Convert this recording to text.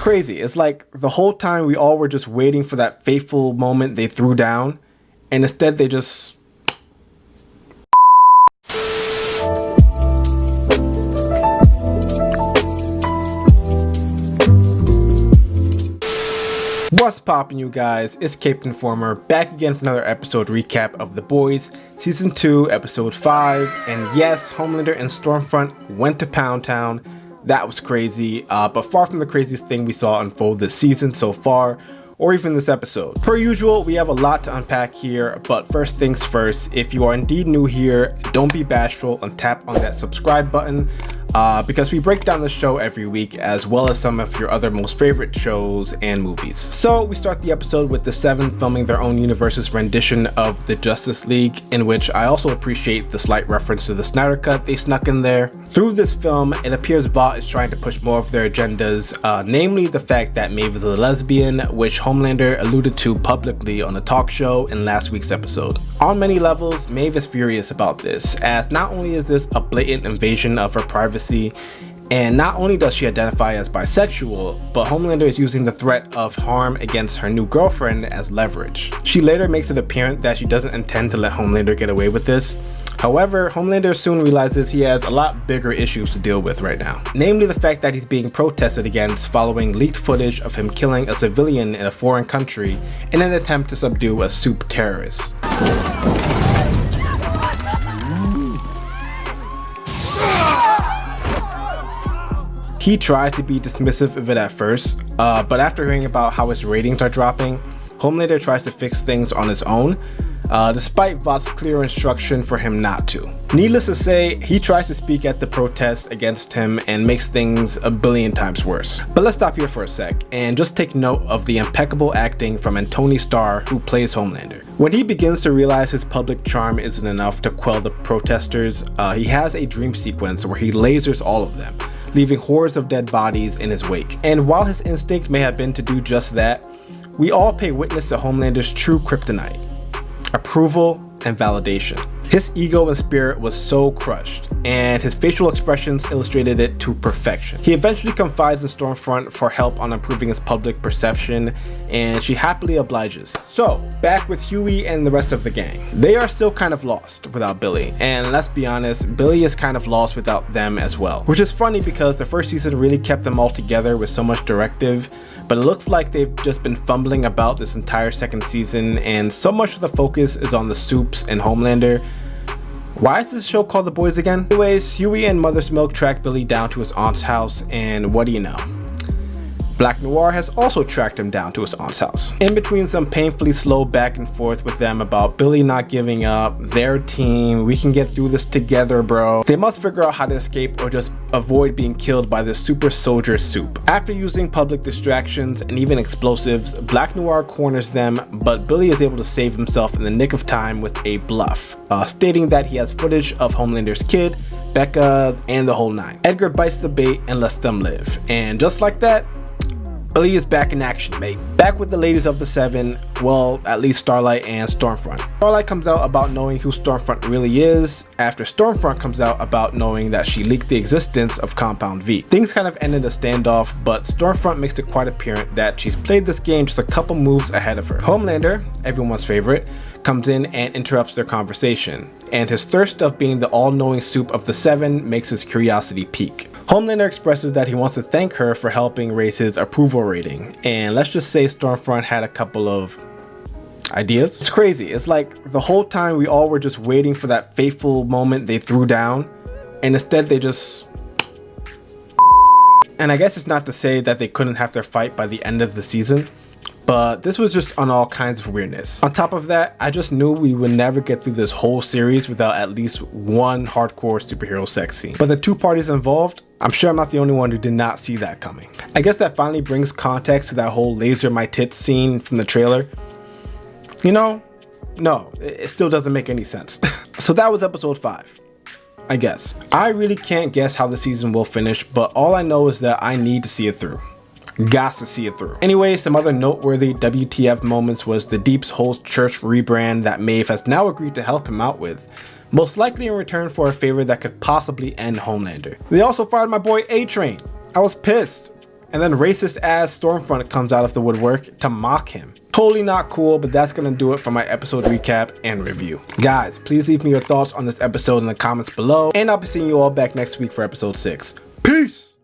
crazy. It's like the whole time we all were just waiting for that fateful moment they threw down, and instead they just... What's poppin', you guys? It's Cape Informer back again for another episode recap of The Boys Season 2 Episode 5. And yes, Homelander and Stormfront went to Pound Town. That was crazy, but far from the craziest thing we saw unfold this season so far, or even this episode. Per usual, we have a lot to unpack here, but first things first, if you are indeed new here, don't be bashful and tap on that subscribe button. Because we break down the show every week, as well as some of your other most favorite shows and movies. So we start the episode with the Seven filming their own universe's rendition of the Justice League, in which I also appreciate the slight reference to the Snyder Cut they snuck in there. Through this film, it appears Vought is trying to push more of their agendas, namely the fact that Maeves is a lesbian, which Homelander alluded to publicly on a talk show in last week's episode. On many levels, Maeves is furious about this, as not only is this a blatant invasion of her privacy, and not only does she identify as bisexual, but Homelander is using the threat of harm against her new girlfriend as leverage. She later makes it apparent that she doesn't intend to let Homelander get away with this. However, Homelander soon realizes he has a lot bigger issues to deal with right now. Namely the fact that he's being protested against following leaked footage of him killing a civilian in a foreign country in an attempt to subdue a soup terrorist. He tries to be dismissive of it at first, but after hearing about how his ratings are dropping, Homelander tries to fix things on his own, despite Vought's clear instruction for him not to. Needless to say, he tries to speak at the protest against him and makes things a billion times worse. But let's stop here for a sec and just take note of the impeccable acting from Tony Starr, who plays Homelander. When he begins to realize his public charm isn't enough to quell the protesters, he has a dream sequence where he lasers all of them, leaving hordes of dead bodies in his wake. And while his instinct may have been to do just that, we all pay witness to Homelander's true kryptonite: approval and validation. His ego and spirit was so crushed, and his facial expressions illustrated it to perfection. He eventually confides in Stormfront for help on improving his public perception, and she happily obliges. So, back with Huey and the rest of the gang. They are still kind of lost without Billy, and let's be honest, Billy is kind of lost without them as well. Which is funny because the first season really kept them all together with so much directive, but it looks like they've just been fumbling about this entire second season, and so much of the focus is on the Soups and Homelander. Why is this show called The Boys again? Anyways, Huey and Mother's Milk track Billy down to his aunt's house, and what do you know? Black Noir has also tracked him down to his aunt's house. In between some painfully slow back and forth with them about Billy not giving up, their team, we can get through this together, bro. They must figure out how to escape or just avoid being killed by this super soldier Soup. After using public distractions and even explosives, Black Noir corners them, but Billy is able to save himself in the nick of time with a bluff, stating that he has footage of Homelander's kid, Becca, and the whole nine. Edgar bites the bait and lets them live. And just like that, Billy is back in action, mate. Back with the ladies of the Seven, well, at least Starlight and Stormfront. Starlight comes out about knowing who Stormfront really is, after Stormfront comes out about knowing that she leaked the existence of Compound V. Things kind of end in a standoff, but Stormfront makes it quite apparent that she's played this game just a couple moves ahead of her. Homelander, everyone's favorite, comes in and interrupts their conversation, and his thirst of being the all-knowing Soup of the Seven makes his curiosity peak. Homelander expresses that he wants to thank her for helping raise his approval rating, and let's just say Stormfront had a couple of ideas. It's crazy. It's like the whole time we all were just waiting for that fateful moment they threw down, and instead they just... And I guess it's not to say that they couldn't have their fight by the end of the season, but this was just on all kinds of weirdness. On top of that, I just knew we would never get through this whole series without at least one hardcore superhero sex scene. But the two parties involved, I'm sure I'm not the only one who did not see that coming. I guess that finally brings context to that whole laser my tits scene from the trailer. You know, no, it still doesn't make any sense. So that was episode 5. I guess. I really can't guess how the season will finish, but all I know is that I need to see it through. Gots to see it through. Anyway, some other noteworthy WTF moments was the Deep's whole church rebrand that Maeve has now agreed to help him out with, most likely in return for a favor that could possibly end Homelander. They also fired my boy A-Train. I was pissed. And then racist ass Stormfront comes out of the woodwork to mock him. Totally not cool, but that's gonna do it for my episode recap and review. Guys, please leave me your thoughts on this episode in the comments below, and I'll be seeing you all back next week for episode 6. Peace!